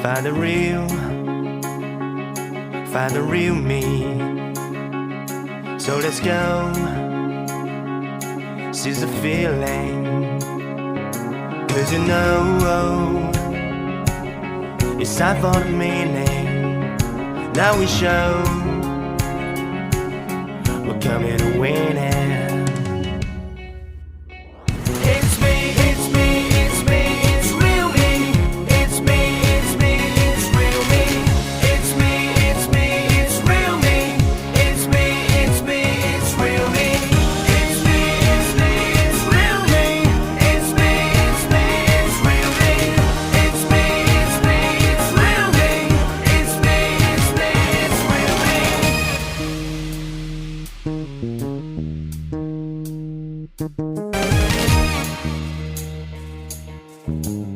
Find the real me. So let's go, seize the feeling. 'Cause you know, it's time for the meaning. Now we show we're coming to win it. Thank you.